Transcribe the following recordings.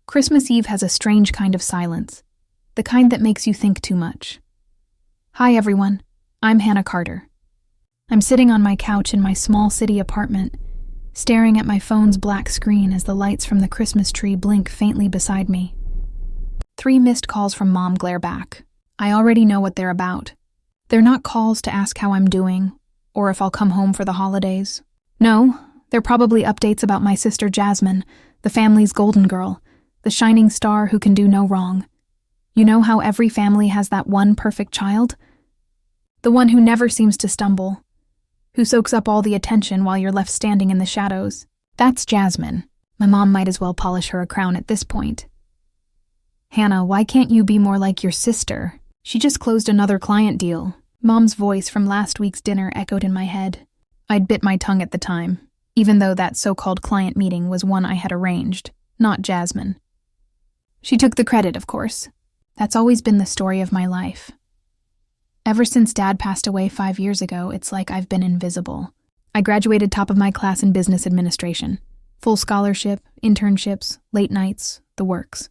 Christmas Eve has a strange kind of silence, the kind that makes you think too much. Hi everyone, I'm Hannah Carter. I'm sitting on my couch in my small city apartment, staring at my phone's black screen as the lights from the Christmas tree blink faintly beside me. 3 missed calls from Mom glare back. I already know what they're about. They're not calls to ask how I'm doing, or if I'll come home for the holidays. No, they're probably updates about my sister Jasmine, the family's golden girl, the shining star who can do no wrong. You know how every family has that one perfect child? The one who never seems to stumble, who soaks up all the attention while you're left standing in the shadows. That's Jasmine. My mom might as well polish her a crown at this point. Hannah, why can't you be more like your sister? She just closed another client deal. Mom's voice from last week's dinner echoed in my head. I'd bit my tongue at the time, even though that so-called client meeting was one I had arranged, not Jasmine. She took the credit, of course. That's always been the story of my life. Ever since Dad passed away 5 years ago, it's like I've been invisible. I graduated top of my class in business administration. Full scholarship, internships, late nights, the works.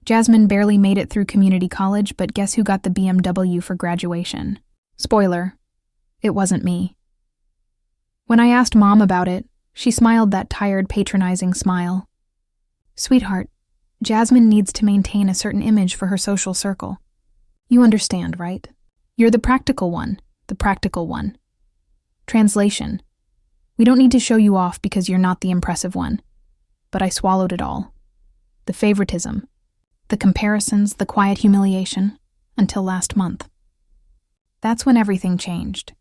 Jasmine barely made it through community college, but guess who got the BMW for graduation? Spoiler, it wasn't me. When I asked Mom about it, she smiled that tired, patronizing smile. Sweetheart, Jasmine needs to maintain a certain image for her social circle. You understand, right? You're the practical one, the practical one. Translation: we don't need to show you off because you're not the impressive one. But I swallowed it all. The favoritism, the comparisons, the quiet humiliation, until last month. That's when everything changed.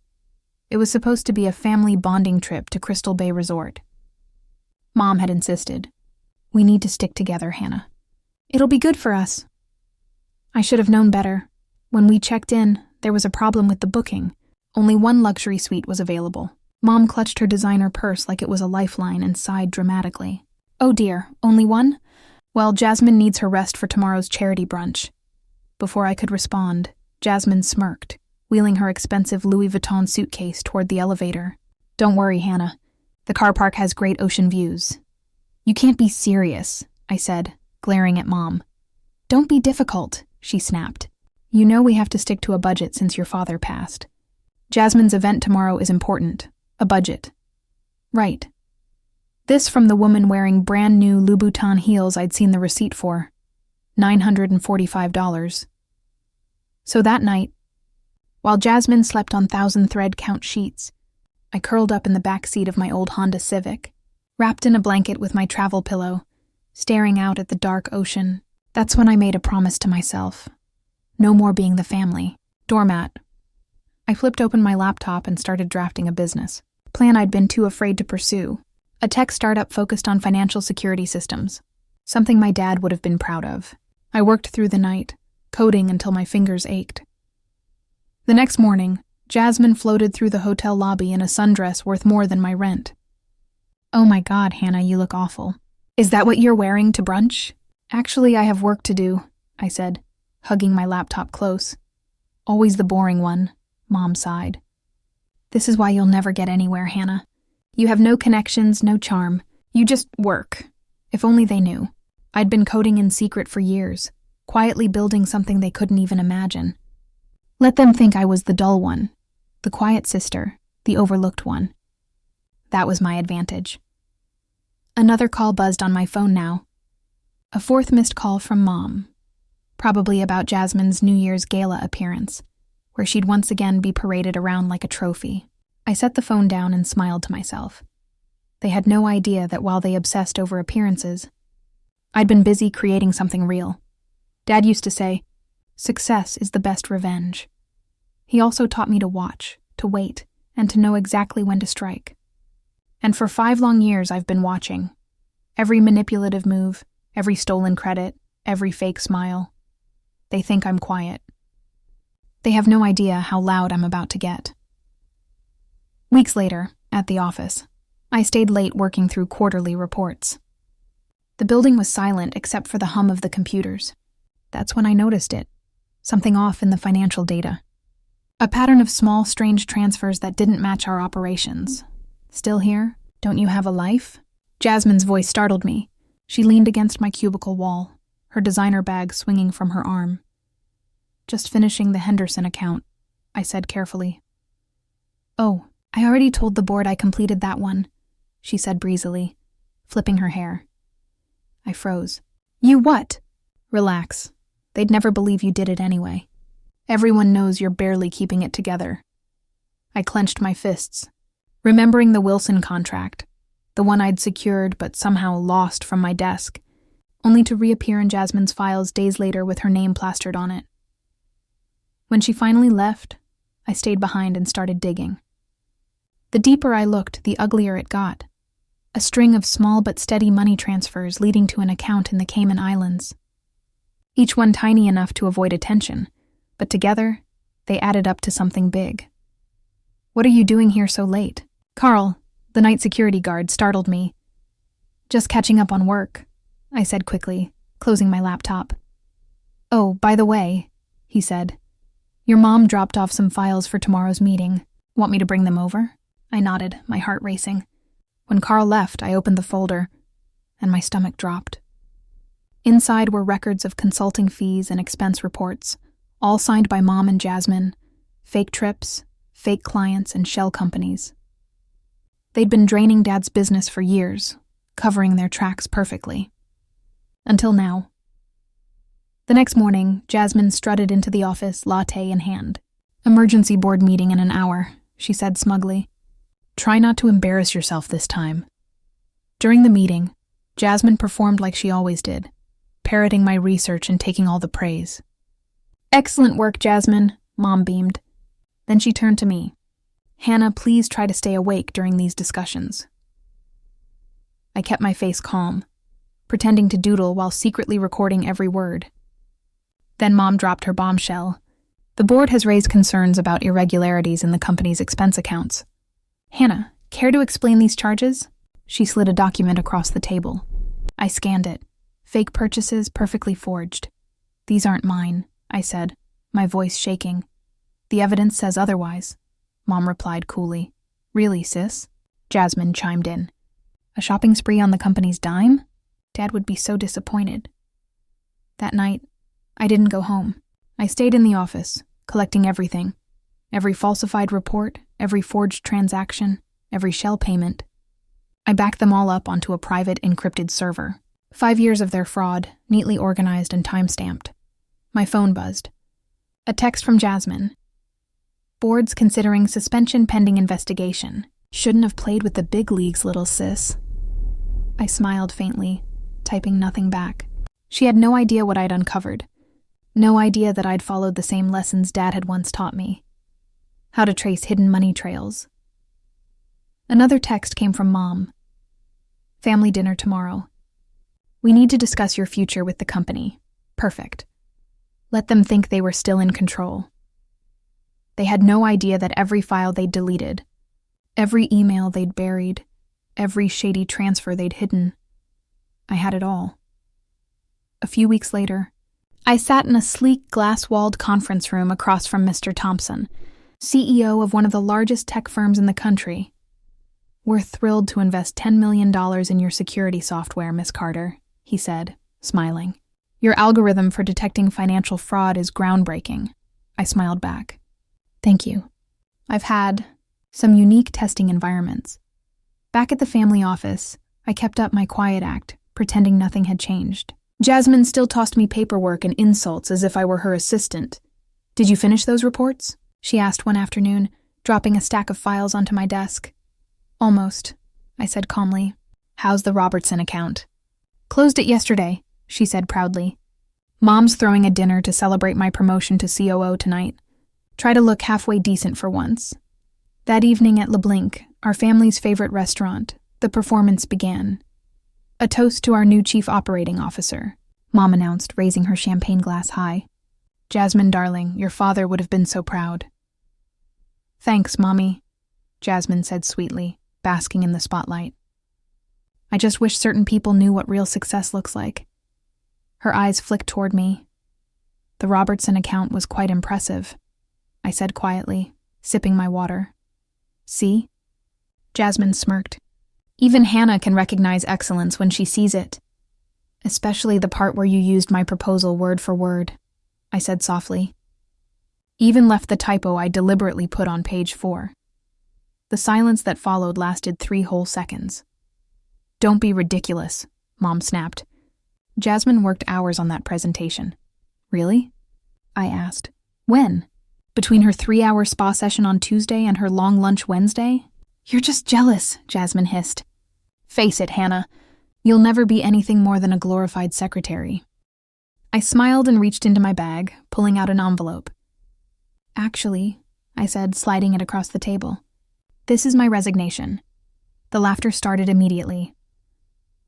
It was supposed to be a family bonding trip to Crystal Bay Resort. Mom had insisted. We need to stick together, Hannah. It'll be good for us. I should have known better. When we checked in, there was a problem with the booking. Only one luxury suite was available. Mom clutched her designer purse like it was a lifeline and sighed dramatically. Oh dear, only one? Well, Jasmine needs her rest for tomorrow's charity brunch. Before I could respond, Jasmine smirked, wheeling her expensive Louis Vuitton suitcase toward the elevator. Don't worry, Hannah. The car park has great ocean views. You can't be serious, I said, glaring at Mom. Don't be difficult, she snapped. You know we have to stick to a budget since your father passed. Jasmine's event tomorrow is important. A budget. Right. This from the woman wearing brand new Louboutin heels I'd seen the receipt for. $945. So that night, while Jasmine slept on 1,000-thread count sheets, I curled up in the back seat of my old Honda Civic, wrapped in a blanket with my travel pillow, staring out at the dark ocean. That's when I made a promise to myself. No more being the family. Doormat. I flipped open my laptop and started drafting a business plan I'd been too afraid to pursue. A tech startup focused on financial security systems. Something my dad would have been proud of. I worked through the night, coding until my fingers ached. The next morning, Jasmine floated through the hotel lobby in a sundress worth more than my rent. Oh my God, Hannah, you look awful. Is that what you're wearing to brunch? Actually, I have work to do, I said, hugging my laptop close. Always the boring one, Mom sighed. This is why you'll never get anywhere, Hannah. You have no connections, no charm. You just work. If only they knew. I'd been coding in secret for years, quietly building something they couldn't even imagine. Let them think I was the dull one, the quiet sister, the overlooked one. That was my advantage. Another call buzzed on my phone now. A 4th missed call from Mom, probably about Jasmine's New Year's gala appearance, where she'd once again be paraded around like a trophy. I set the phone down and smiled to myself. They had no idea that while they obsessed over appearances, I'd been busy creating something real. Dad used to say, success is the best revenge. He also taught me to watch, to wait, and to know exactly when to strike. And for 5 long years I've been watching. Every manipulative move, every stolen credit, every fake smile. They think I'm quiet. They have no idea how loud I'm about to get. Weeks later, at the office, I stayed late working through quarterly reports. The building was silent except for the hum of the computers. That's when I noticed it. Something off in the financial data. A pattern of small, strange transfers that didn't match our operations. Still here? Don't you have a life? Jasmine's voice startled me. She leaned against my cubicle wall, her designer bag swinging from her arm. "Just finishing the Henderson account," I said carefully. "Oh, I already told the board I completed that one," she said breezily, flipping her hair. I froze. "You what?" "Relax. They'd never believe you did it anyway. Everyone knows you're barely keeping it together." I clenched my fists, remembering the Wilson contract, the one I'd secured but somehow lost from my desk, only to reappear in Jasmine's files days later with her name plastered on it. When she finally left, I stayed behind and started digging. The deeper I looked, the uglier it got. A string of small but steady money transfers leading to an account in the Cayman Islands. Each one tiny enough to avoid attention, but together, they added up to something big. "What are you doing here so late?" "Carl, the night security guard, startled me." "Just catching up on work," I said quickly, closing my laptop. "Oh, by the way," he said, "your mom dropped off some files for tomorrow's meeting. Want me to bring them over?" I nodded, my heart racing. When Carl left, I opened the folder, and my stomach dropped. Inside were records of consulting fees and expense reports, all signed by Mom and Jasmine, fake trips, fake clients, and shell companies. They'd been draining Dad's business for years, covering their tracks perfectly. Until now. The next morning, Jasmine strutted into the office, latte in hand. "Emergency board meeting in an hour," she said smugly. "Try not to embarrass yourself this time." During the meeting, Jasmine performed like she always did, parroting my research and taking all the praise. "Excellent work, Jasmine," Mom beamed. Then she turned to me. "Hannah, please try to stay awake during these discussions." I kept my face calm, pretending to doodle while secretly recording every word. Then Mom dropped her bombshell. "The board has raised concerns about irregularities in the company's expense accounts. Hannah, care to explain these charges?" She slid a document across the table. I scanned it. Fake purchases, perfectly forged. "These aren't mine," I said, my voice shaking. "The evidence says otherwise," Mom replied coolly. "Really, sis?" Jasmine chimed in. "A shopping spree on the company's dime? Dad would be so disappointed." That night, I didn't go home. I stayed in the office, collecting everything. Every falsified report, every forged transaction, every shell payment. I backed them all up onto a private encrypted server. 5 years of their fraud, neatly organized and time-stamped. My phone buzzed. A text from Jasmine. "Board's considering suspension pending investigation. Shouldn't have played with the big leagues, little sis." I smiled faintly, typing nothing back. She had no idea what I'd uncovered. No idea that I'd followed the same lessons Dad had once taught me. How to trace hidden money trails. Another text came from Mom. "Family dinner tomorrow. We need to discuss your future with the company. Perfect. Let them think they were still in control." They had no idea that every file they'd deleted, every email they'd buried, every shady transfer they'd hidden. I had it all. A few weeks later, I sat in a sleek, glass-walled conference room across from Mr. Thompson, CEO of one of the largest tech firms in the country. "We're thrilled to invest $10 million in your security software, Miss Carter," he said, smiling. "Your algorithm for detecting financial fraud is groundbreaking." I smiled back. "Thank you. I've had some unique testing environments. Back at the family office, I kept up my quiet act, pretending nothing had changed. Jasmine still tossed me paperwork and insults as if I were her assistant. "Did you finish those reports?" she asked one afternoon, dropping a stack of files onto my desk. "Almost," I said calmly. "How's the Robertson account?" "Closed it yesterday," she said proudly. "Mom's throwing a dinner to celebrate my promotion to COO tonight. Try to look halfway decent for once." That evening at LeBlanc, our family's favorite restaurant, the performance began. "A toast to our new chief operating officer," Mom announced, raising her champagne glass high. "Jasmine, darling, your father would have been so proud." "Thanks, Mommy," Jasmine said sweetly, basking in the spotlight. "I just wish certain people knew what real success looks like." Her eyes flicked toward me. "The Robertson account was quite impressive," I said quietly, sipping my water. "See?" Jasmine smirked. "Even Hannah can recognize excellence when she sees it." Especially the part where you used my proposal word for word, I said softly. Even left the typo I deliberately put on page 4. The silence that followed lasted 3 whole seconds. Don't be ridiculous, Mom snapped. Jasmine worked hours on that presentation. Really? I asked. When? Between her 3-hour spa session on Tuesday and her long lunch Wednesday? You're just jealous, Jasmine hissed. Face it, Hannah. You'll never be anything more than a glorified secretary. I smiled and reached into my bag, pulling out an envelope. Actually, I said, sliding it across the table. This is my resignation. The laughter started immediately.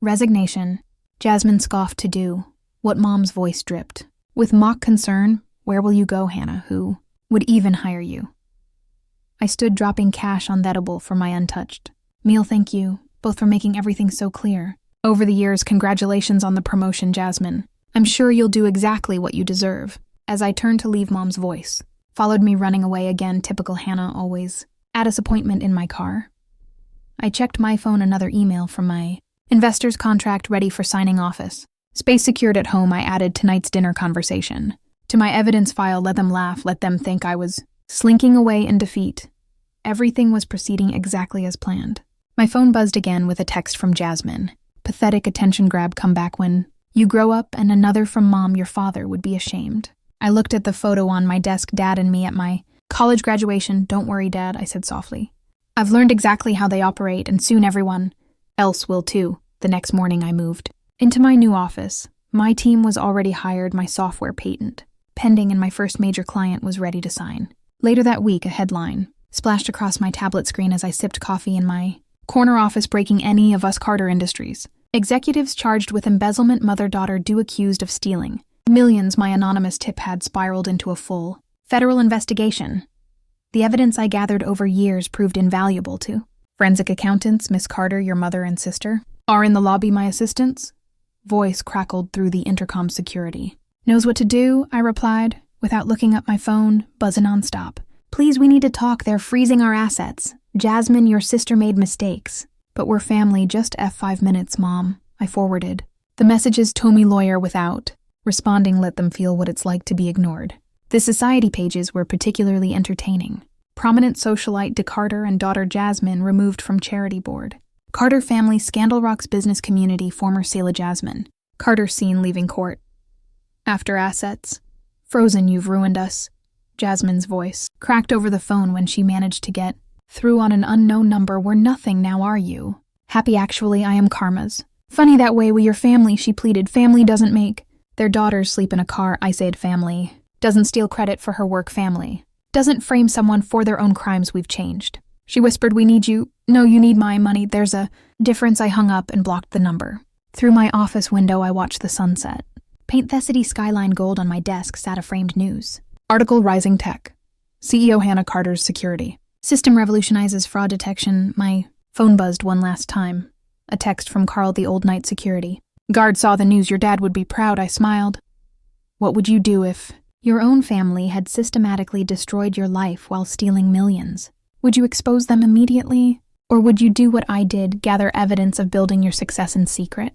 Resignation, Jasmine scoffed to do, what Mom's voice dripped. With mock concern, where will you go, Hannah, who would even hire you? I stood dropping cash on that edible for my untouched. Meal, thank you, both for making everything so clear. Over the years, congratulations on the promotion, Jasmine. I'm sure you'll do exactly what you deserve. As I turned to leave, Mom's voice followed me running away again, typical Hannah always. At a appointment in my car. I checked my phone, another email from my investor's contract ready for signing office. Space secured at home, I added tonight's dinner conversation. To my evidence file, let them laugh, let them think I was slinking away in defeat. Everything was proceeding exactly as planned. My phone buzzed again with a text from Jasmine. Pathetic attention grab comeback when you grow up, and another from Mom, your father would be ashamed. I looked at the photo on my desk, Dad and me at my college graduation. Don't worry, Dad, I said softly. I've learned exactly how they operate, and soon everyone else will too. The next morning I moved into my new office. My team was already hired, my software patent pending, and my first major client was ready to sign. Later that week, a headline splashed across my tablet screen as I sipped coffee in my corner office, breaking any of us Carter Industries. Executives charged with embezzlement, mother-daughter due accused of stealing millions. My anonymous tip had spiraled into a full federal investigation. The evidence I gathered over years proved invaluable to forensic accountants. Miss Carter, your mother and sister, are in the lobby, my assistants. Voice crackled through the intercom security. Knows what to do, I replied, without looking up my phone, buzzing nonstop. Please, we need to talk. They're freezing our assets. Jasmine, your sister made mistakes. But we're family, just F5 minutes, Mom, I forwarded. The messages Tommy lawyer without. Responding let them feel what it's like to be ignored. The society pages were particularly entertaining. Prominent socialite De Carter and daughter Jasmine removed from charity board. Carter family scandal rocks business community, former Selah Jasmine. Carter seen leaving court. After assets. Frozen, you've ruined us. Jasmine's voice cracked over the phone when she managed to get through on an unknown number. We're nothing now, are you? Happy, actually, I am Karma's. Funny that way with your family, she pleaded. Family doesn't make their daughters sleep in a car, I said. Family doesn't steal credit for her work. Family doesn't frame someone for their own crimes. We've changed. She whispered, we need you. No, you need my money. There's a difference. I hung up and blocked the number. Through my office window, I watched the sunset. Paint the city skyline gold. On my desk sat a framed news article. Rising Tech. CEO Hannah Carter's security system revolutionizes fraud detection. My phone buzzed one last time. A text from Carl, the old night security guard, saw the news. Your dad would be proud. I smiled. What would you do if your own family had systematically destroyed your life while stealing millions? Would you expose them immediately? Or would you do what I did, gather evidence of building your success in secret?